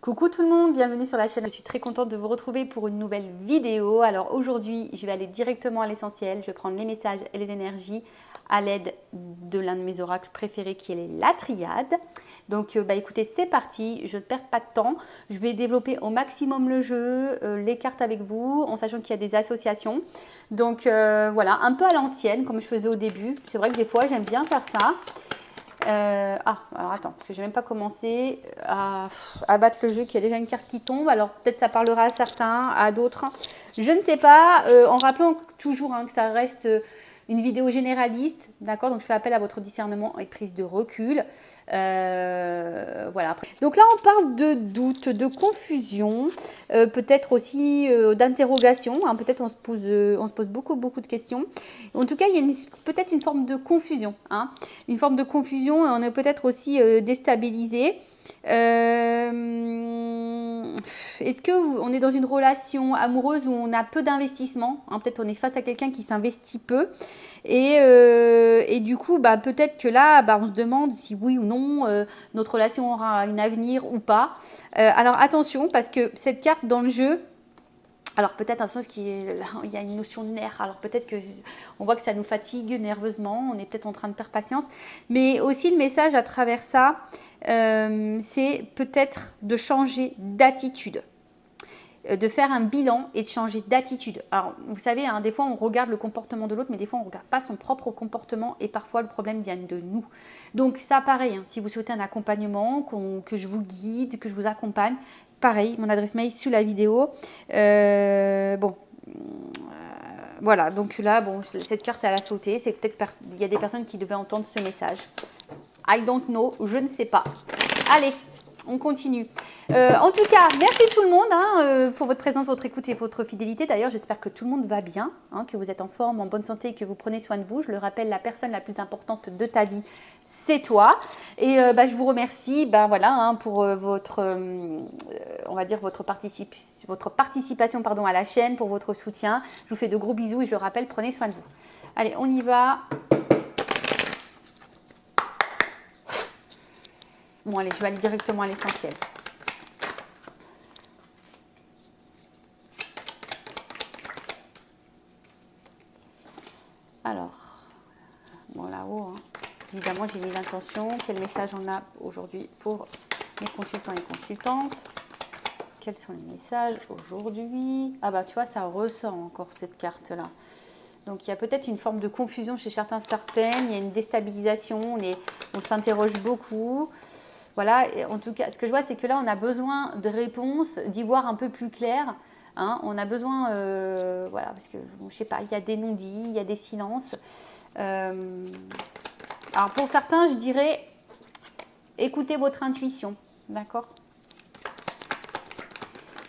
Coucou tout le monde, bienvenue sur la chaîne. Je suis très contente de vous retrouver pour une nouvelle vidéo. Alors aujourd'hui, je vais aller directement à l'essentiel. Je vais prendre les messages et les énergies à l'aide de l'un de mes oracles préférés qui est la triade. Donc écoutez, c'est parti, je ne perds pas de temps. Je vais développer au maximum le jeu, les cartes avec vous, en sachant qu'il y a des associations. Donc voilà, un peu à l'ancienne, comme je faisais au début. C'est vrai que des fois, j'aime bien faire ça. Alors attends, parce que je n'ai même pas commencé à battre le jeu, qu'il y a déjà une carte qui tombe. Alors peut-être ça parlera à certains, à d'autres. Je ne sais pas, en rappelant toujours que ça reste une vidéo généraliste, d'accord? Donc je fais appel à votre discernement et prise de recul. Voilà. Donc là, on parle de doute, de confusion, peut-être aussi d'interrogation. Peut-être on se pose beaucoup de questions. En tout cas, il y a peut-être une forme de confusion. Une forme de confusion et on est peut-être aussi déstabilisé. Est-ce qu'on est dans une relation amoureuse où on a peu d'investissement, peut-être on est face à quelqu'un qui s'investit peu et du coup peut-être que là on se demande si oui ou non notre relation aura un avenir ou pas. Alors attention, parce que cette carte dans le jeu, alors peut-être un sens il y a une notion de nerf, alors peut-être que on voit que ça nous fatigue nerveusement, on est peut-être en train de perdre patience, mais aussi le message à travers ça, c'est peut-être de changer d'attitude, de faire un bilan et de changer d'attitude. Alors vous savez, des fois on regarde le comportement de l'autre, mais des fois on ne regarde pas son propre comportement et parfois le problème vient de nous. Donc ça pareil, si vous souhaitez un accompagnement, que je vous guide, que je vous accompagne, pareil, mon adresse mail sous la vidéo. Voilà, donc là, cette carte elle a sauté. C'est peut-être il y a des personnes qui devaient entendre ce message. I don't know, je ne sais pas. Allez, on continue. En tout cas, merci tout le monde pour votre présence, votre écoute et votre fidélité. D'ailleurs, j'espère que tout le monde va bien, que vous êtes en forme, en bonne santé et que vous prenez soin de vous. Je le rappelle, la personne la plus importante de ta vie, c'est toi. Et je vous remercie pour votre, on va dire votre participation à la chaîne, pour votre soutien. Je vous fais de gros bisous et je le rappelle, prenez soin de vous. Allez, on y va. Bon, allez, je vais aller directement à l'essentiel. Alors, là-haut, évidemment, j'ai mis l'intention. Quel message on a aujourd'hui pour mes consultants et consultantes? Quels sont les messages aujourd'hui? Tu vois, ça ressort encore cette carte-là. Donc, il y a peut-être une forme de confusion chez certaines. Il y a une déstabilisation. On s'interroge beaucoup. Voilà, et en tout cas, ce que je vois, c'est que là, on a besoin de réponses, d'y voir un peu plus clair. On a besoin, parce que, je sais pas, il y a des non-dits, il y a des silences. Alors, pour certains, je dirais, écoutez votre intuition, d'accord?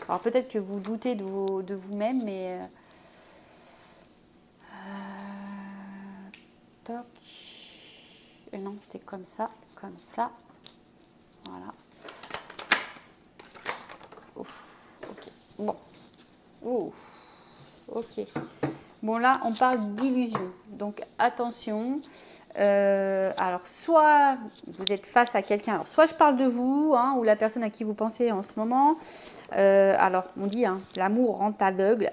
Alors, peut-être que vous doutez de vous-même, mais... toc. Et non, c'était comme ça. Voilà. Ouf, ok. Bon. Ouf, ok. Bon, là, on parle d'illusion. Donc, attention. Alors, soit vous êtes face à quelqu'un. Alors, soit je parle de vous, ou la personne à qui vous pensez en ce moment. Alors, on dit, l'amour rend aveugle.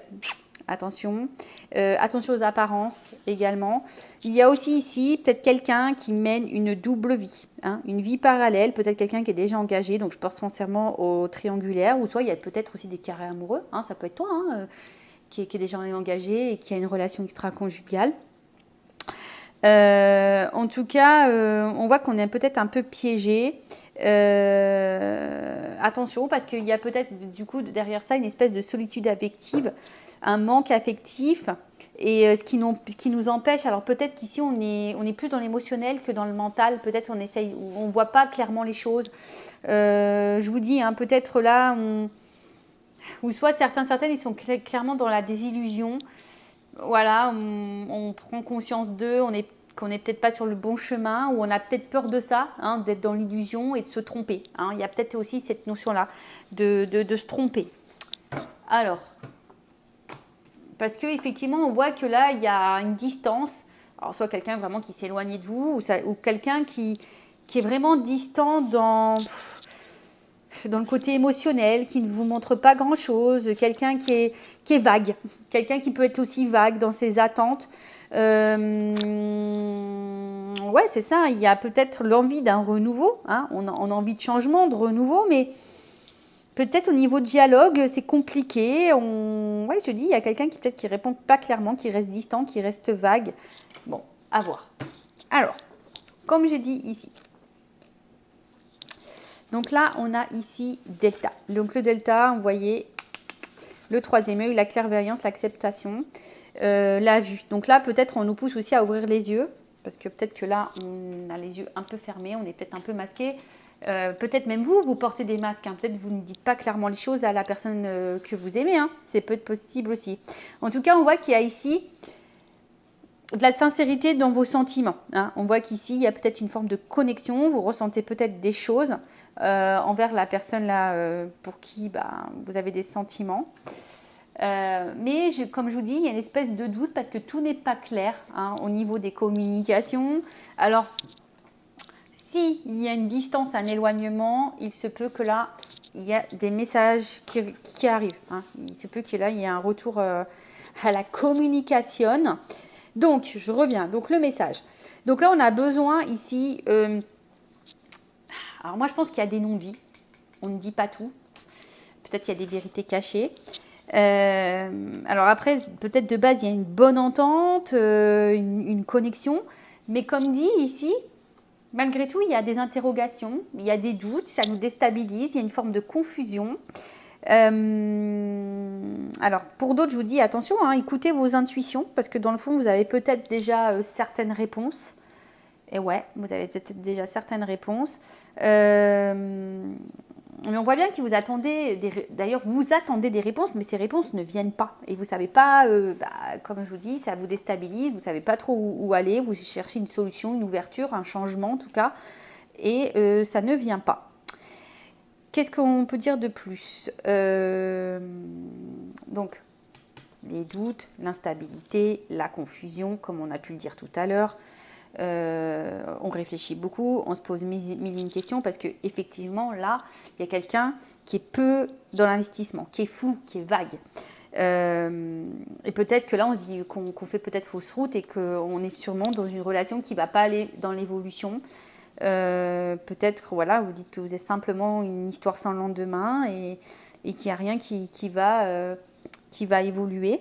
Attention. Attention aux apparences également. Il y a aussi ici peut-être quelqu'un qui mène une double vie, une vie parallèle, peut-être quelqu'un qui est déjà engagé, donc je pense sincèrement au triangulaire, ou soit il y a peut-être aussi des carrés amoureux, ça peut être toi qui est déjà engagé et qui a une relation extra-conjugale. En tout cas, on voit qu'on est peut-être un peu piégé. Attention, parce qu'il y a peut-être du coup derrière ça une espèce de solitude affective, un manque affectif, et ce qui nous empêche. Alors peut-être qu'ici on est plus dans l'émotionnel que dans le mental. Peut-être on voit pas clairement les choses. Je vous dis, peut-être là, ou soit certaines ils sont clairement dans la désillusion. Voilà, on prend conscience d'eux, qu'on n'est peut-être pas sur le bon chemin, ou on a peut-être peur de ça, d'être dans l'illusion et de se tromper. Il y a peut-être aussi cette notion-là de se tromper. Alors, parce qu'effectivement, on voit que là, il y a une distance. Alors, soit quelqu'un vraiment qui s'éloigne de vous, ou quelqu'un qui est vraiment distant dans... dans le côté émotionnel, qui ne vous montre pas grand-chose, quelqu'un qui est vague, quelqu'un qui peut être aussi vague dans ses attentes. Ouais, c'est ça, il y a peut-être l'envie d'un renouveau, hein, on a envie de changement, de renouveau, mais peut-être au niveau de dialogue, c'est compliqué. Ouais, je te dis, il y a quelqu'un qui peut-être qui répond pas clairement, qui reste distant, qui reste vague. Bon, à voir. Alors, comme j'ai dit ici, donc là, on a ici delta. Donc le delta, vous voyez, le troisième œil, la clairvoyance, l'acceptation, la vue. Donc là, peut-être on nous pousse aussi à ouvrir les yeux, parce que peut-être que là, on a les yeux un peu fermés, on est peut-être un peu masqué. Peut-être même vous portez des masques. Hein. Peut-être vous ne dites pas clairement les choses à la personne que vous aimez. Hein. C'est peut-être possible aussi. En tout cas, on voit qu'il y a ici de la sincérité dans vos sentiments. Hein. On voit qu'ici, il y a peut-être une forme de connexion. Vous ressentez peut-être des choses envers la personne là pour qui vous avez des sentiments. Mais comme je vous dis, il y a une espèce de doute parce que tout n'est pas clair hein, au niveau des communications. Alors, s'il y a une distance, un éloignement, il se peut que là, il y a des messages qui arrivent. Hein. Il se peut que là, il y ait un retour à la communication. Donc, je reviens. Donc, le message. Donc là, on a besoin ici... alors moi, je pense qu'il y a des non-dits. On ne dit pas tout. Peut-être qu'il y a des vérités cachées. Alors après, peut-être de base, il y a une bonne entente, une connexion. Mais comme dit ici, malgré tout, il y a des interrogations, il y a des doutes, ça nous déstabilise, il y a une forme de confusion. Alors, pour d'autres, je vous dis attention, hein, écoutez vos intuitions, parce que dans le fond, vous avez peut-être déjà certaines réponses. Et ouais, vous avez peut-être déjà certaines réponses. Mais on voit bien que vous attendez, d'ailleurs, vous attendez des réponses, mais ces réponses ne viennent pas. Et vous ne savez pas, comme je vous dis, ça vous déstabilise, vous ne savez pas trop où aller, vous cherchez une solution, une ouverture, un changement en tout cas, et ça ne vient pas. Qu'est-ce qu'on peut dire de plus Donc, les doutes, l'instabilité, la confusion, comme on a pu le dire tout à l'heure. On réfléchit beaucoup, on se pose mille une questions parce que effectivement là, il y a quelqu'un qui est peu dans l'investissement, qui est flou, qui est vague. Et peut-être que là, on se dit qu'on fait peut-être fausse route et qu'on est sûrement dans une relation qui ne va pas aller dans l'évolution. Peut-être, voilà, vous dites que vous êtes simplement une histoire sans lendemain et qu'il n'y a rien qui va évoluer.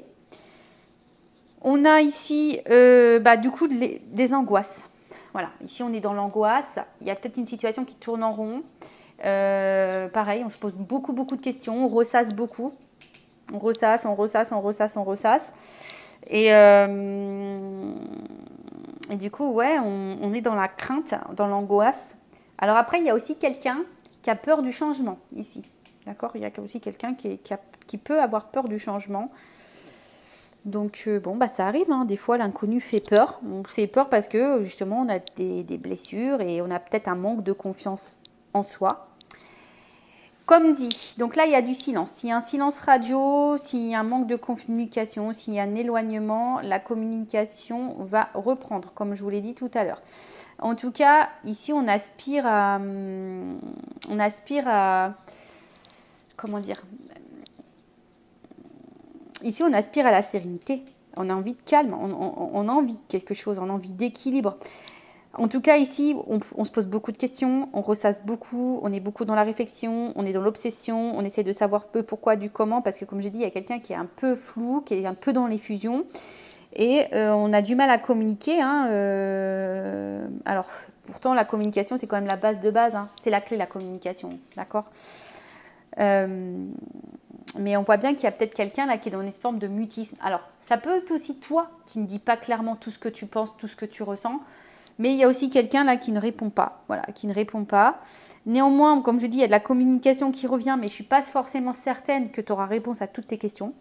On a ici, du coup, des angoisses. Voilà, ici on est dans l'angoisse. Il y a peut-être une situation qui tourne en rond. Pareil, on se pose beaucoup de questions. On ressasse beaucoup. On ressasse. Et du coup, ouais, on est dans la crainte, dans l'angoisse. Alors après, il y a aussi quelqu'un qui a peur du changement ici. D'accord ? Il y a aussi quelqu'un qui peut avoir peur du changement. Donc ça arrive, hein. Des fois l'inconnu fait peur. On fait peur parce que justement on a des blessures et on a peut-être un manque de confiance en soi. Comme dit, donc là il y a du silence. S'il y a un silence radio, s'il y a un manque de communication, s'il y a un éloignement, la communication va reprendre, comme je vous l'ai dit tout à l'heure. En tout cas, ici on aspire à comment dire ? Ici, on aspire à la sérénité, on a envie de calme, on a envie de quelque chose, on a envie d'équilibre. En tout cas, ici, on se pose beaucoup de questions, on ressasse beaucoup, on est beaucoup dans la réflexion, on est dans l'obsession, on essaie de savoir peu pourquoi, du comment, parce que comme je dis, il y a quelqu'un qui est un peu flou, qui est un peu dans les fusions, et on a du mal à communiquer. Hein, alors, pourtant, la communication, c'est quand même la base de base, hein, c'est la clé, la communication, d'accord ? Mais on voit bien qu'il y a peut-être quelqu'un là qui est dans une forme de mutisme. Alors, ça peut être aussi toi qui ne dis pas clairement tout ce que tu penses, tout ce que tu ressens. Mais il y a aussi quelqu'un là qui ne répond pas. Voilà, qui ne répond pas. Néanmoins, comme je dis, il y a de la communication qui revient, mais je ne suis pas forcément certaine que tu auras réponse à toutes tes questions.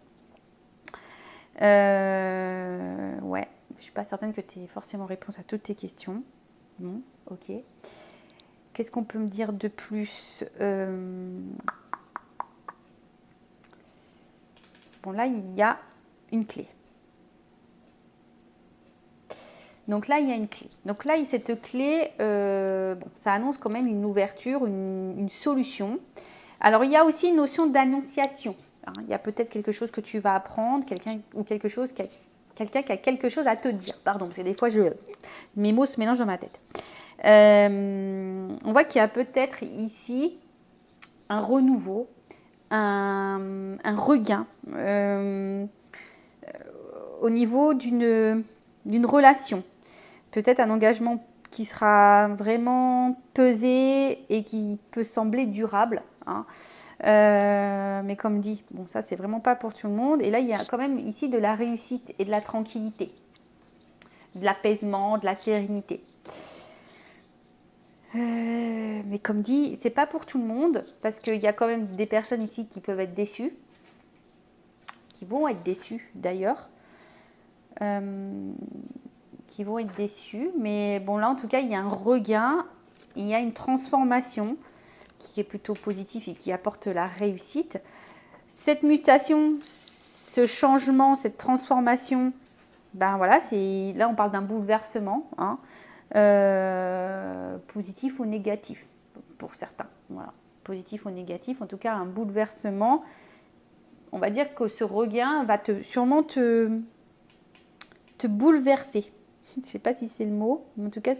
Ouais, je ne suis pas certaine que tu aies forcément réponse à toutes tes questions. Bon, ok. Qu'est-ce qu'on peut me dire de plus Bon, là, il y a une clé. Donc là, il y a une clé. Donc là, cette clé, ça annonce quand même une ouverture, une solution. Alors, il y a aussi une notion d'annonciation. Hein. Il y a peut-être quelque chose que tu vas apprendre, quelqu'un qui a quelque chose à te dire. Pardon, parce que des fois, mes mots se mélangent dans ma tête. On voit qu'il y a peut-être ici un renouveau, un regain au niveau d'une relation. Peut-être un engagement qui sera vraiment pesé et qui peut sembler durable. Hein. Mais comme dit, bon, ça c'est vraiment pas pour tout le monde. Et là, il y a quand même ici de la réussite et de la tranquillité, de l'apaisement, de la sérénité. Mais comme dit, c'est pas pour tout le monde parce qu'il y a quand même des personnes ici qui peuvent être déçues, qui vont être déçues d'ailleurs. Qui vont être déçus. Mais bon, là, en tout cas, il y a un regain, il y a une transformation qui est plutôt positive et qui apporte la réussite. Cette mutation, ce changement, cette transformation, ben voilà, là, on parle d'un bouleversement, hein, positif ou négatif pour certains. Voilà, positif ou négatif, en tout cas, un bouleversement. On va dire que ce regain va sûrement te bouleverser. Je ne sais pas si c'est le mot, mais en tout cas,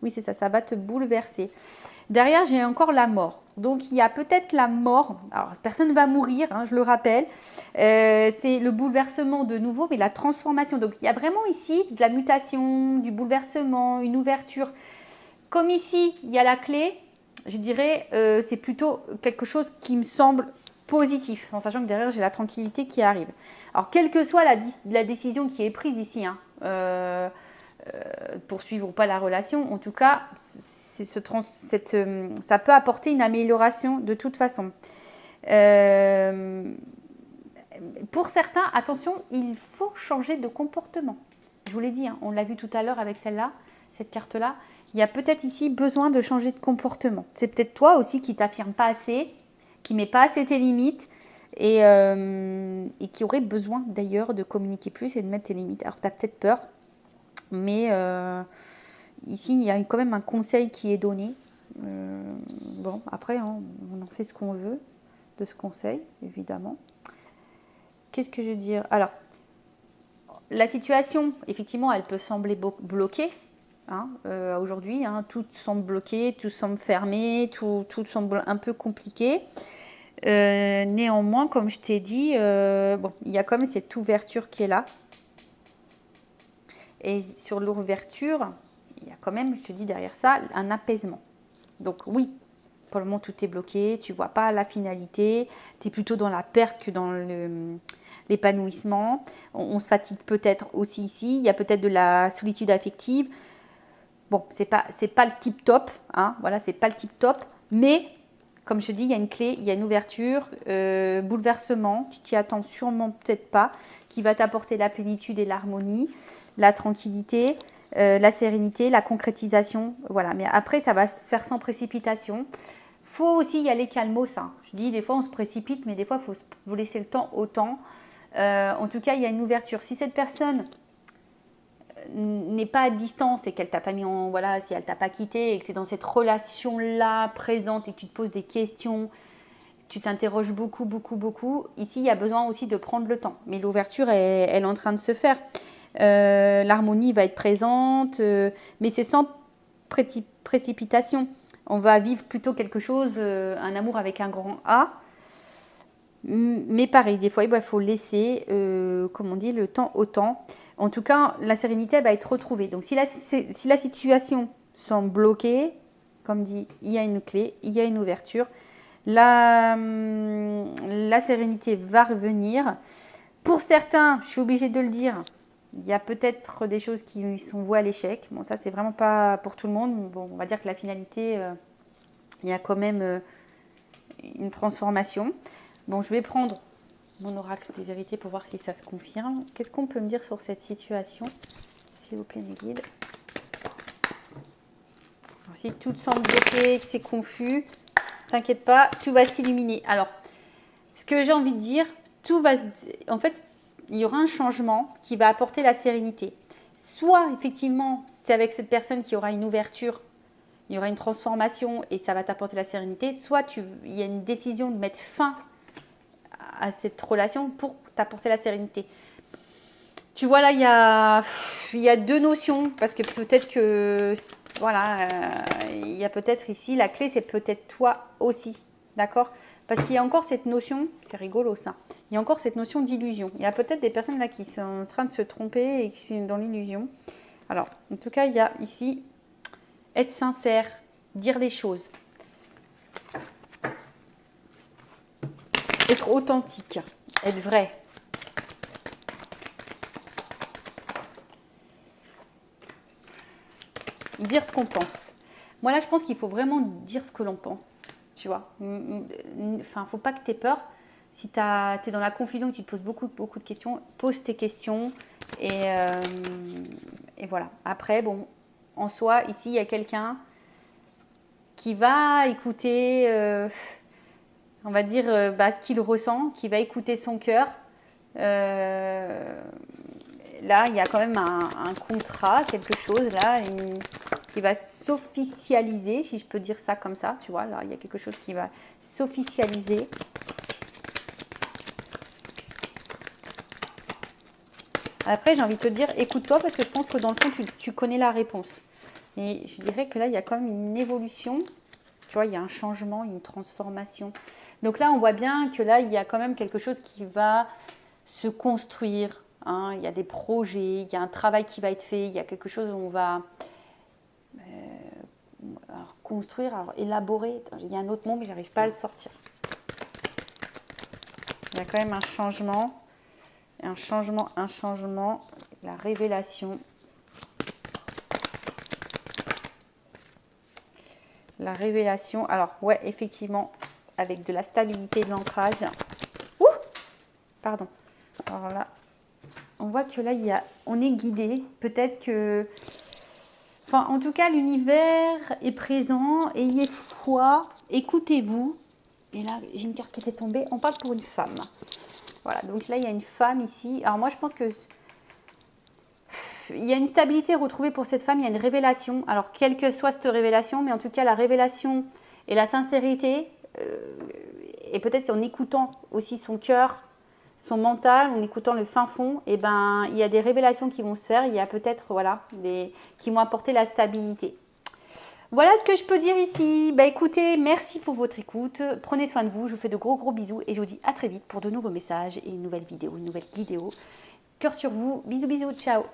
oui, c'est ça, ça va te bouleverser. Derrière, j'ai encore la mort. Donc, il y a peut-être la mort. Alors, personne ne va mourir, hein, je le rappelle. C'est le bouleversement de nouveau, mais la transformation. Donc, il y a vraiment ici de la mutation, du bouleversement, une ouverture. Comme ici, il y a la clé, je dirais, c'est plutôt quelque chose qui me semble positif, en sachant que derrière, j'ai la tranquillité qui arrive. Alors, quelle que soit la décision qui est prise ici, hein, poursuivre ou pas la relation, en tout cas, ça peut apporter une amélioration de toute façon. Pour certains, attention, il faut changer de comportement. Je vous l'ai dit, hein, on l'a vu tout à l'heure avec celle-là, cette carte-là. Il y a peut-être ici besoin de changer de comportement. C'est peut-être toi aussi qui t'affirme pas assez, qui met pas assez tes limites et qui aurait besoin d'ailleurs de communiquer plus et de mettre tes limites. Alors tu as peut-être peur, mais ici il y a quand même un conseil qui est donné. Bon, après hein, on en fait ce qu'on veut de ce conseil, évidemment. Qu'est-ce que je veux dire? Alors, la situation, effectivement, elle peut sembler bloquée. Hein, aujourd'hui, hein, tout semble bloqué, tout semble fermé, tout semble un peu compliqué. Néanmoins, comme je t'ai dit, bon, il y a quand même cette ouverture qui est là. Et sur l'ouverture, il y a quand même, je te dis derrière ça, un apaisement. Donc oui, pour le moment, tout est bloqué, tu ne vois pas la finalité, tu es plutôt dans la perte que dans l'épanouissement. On se fatigue peut-être aussi ici, il y a peut-être de la solitude affective. Bon, c'est pas le tip top, hein, voilà, c'est pas le tip top, mais comme je te dis, il y a une clé, il y a une ouverture, bouleversement, tu t'y attends sûrement peut-être pas, qui va t'apporter la plénitude et l'harmonie, la tranquillité, la sérénité, la concrétisation, voilà. Mais après, ça va se faire sans précipitation. Faut aussi y aller calmos, hein. Je dis, des fois, on se précipite, mais des fois, il faut laisser le temps au temps. En tout cas, il y a une ouverture. Si cette personne n'est pas à distance et qu'elle t'a pas mis en voilà, si elle t'a pas quitté et que tu es dans cette relation là présente et que tu te poses des questions, tu t'interroges beaucoup, ici il y a besoin aussi de prendre le temps, mais l'ouverture elle est en train de se faire. L'harmonie va être présente, mais c'est sans précipitation. On va vivre plutôt quelque chose, un amour avec un grand A. Mais pareil, des fois, il faut laisser, comme on dit, le temps au temps. En tout cas, la sérénité va être retrouvée. Donc, si la situation semble bloquée, comme dit, il y a une clé, il y a une ouverture. La sérénité va revenir. Pour certains, je suis obligée de le dire, il y a peut-être des choses qui sont vouées à l'échec. Bon, ça, c'est vraiment pas pour tout le monde. Bon, on va dire que la finalité, il y a quand même une transformation. Bon, je vais prendre mon oracle des vérités pour voir si ça se confirme. Qu'est-ce qu'on peut me dire sur cette situation? S'il vous plaît, mes guides. Alors, si tout semble bloqué, que c'est confus, t'inquiète pas, tout va s'illuminer. Alors, ce que j'ai envie de dire, en fait, il y aura un changement qui va apporter la sérénité. Soit, effectivement, c'est avec cette personne qui aura une ouverture il y aura une transformation et ça va t'apporter la sérénité, soit il y a une décision de mettre fin à cette relation pour t'apporter la sérénité. Tu vois, là, il y a deux notions, parce que peut-être que, voilà, il y a peut-être ici, la clé, c'est peut-être toi aussi, d'accord? Parce qu'il y a encore cette notion, c'est rigolo ça, il y a encore cette notion d'illusion. Il y a peut-être des personnes là qui sont en train de se tromper et qui sont dans l'illusion. Alors, en tout cas, il y a ici, être sincère, dire les choses, être authentique, être vrai. Dire ce qu'on pense. Moi là, je pense qu'il faut vraiment dire ce que l'on pense, tu vois. Enfin, faut pas que tu aies peur. Si tu es dans la confusion, que tu te poses beaucoup de questions, pose tes questions et voilà. Après, bon, en soi, ici, il y a quelqu'un qui va écouter, on va dire, ce qu'il ressent, qui va écouter son cœur. Là, il y a quand même un contrat, quelque chose là, qui va s'officialiser, si je peux dire ça comme ça, tu vois. Là, il y a quelque chose qui va s'officialiser. Après, j'ai envie de te dire, écoute-toi, parce que je pense que dans le fond, tu connais la réponse. Et je dirais que là, il y a quand même une évolution. Tu vois, il y a un changement, une transformation. Donc là, on voit bien que là, il y a quand même quelque chose qui va se construire. Hein. Il y a des projets, il y a un travail qui va être fait, il y a quelque chose où on va construire, alors élaborer. Attends, il y a un autre mot, mais j'arrive pas à le sortir. Il y a quand même un changement, la révélation. La révélation, alors ouais, effectivement, avec de la stabilité, de l'ancrage. Ouh, pardon. Alors là, on voit que là, on est guidé. Peut-être que, enfin, en tout cas, l'univers est présent. Ayez foi, écoutez-vous. Et là, j'ai une carte qui était tombée. On parle pour une femme. Voilà, donc là, il y a une femme ici. Alors moi, je pense que il y a une stabilité retrouvée pour cette femme, il y a une révélation. Alors, quelle que soit cette révélation, mais en tout cas, la révélation et la sincérité, et peut-être en écoutant aussi son cœur, son mental, en écoutant le fin fond, et ben, il y a des révélations qui vont se faire. Il y a peut-être, voilà, qui vont apporter la stabilité. Voilà ce que je peux dire ici. Bah écoutez, merci pour votre écoute. Prenez soin de vous. Je vous fais de gros bisous et je vous dis à très vite pour de nouveaux messages et une nouvelle vidéo, Cœur sur vous. Bisous, ciao.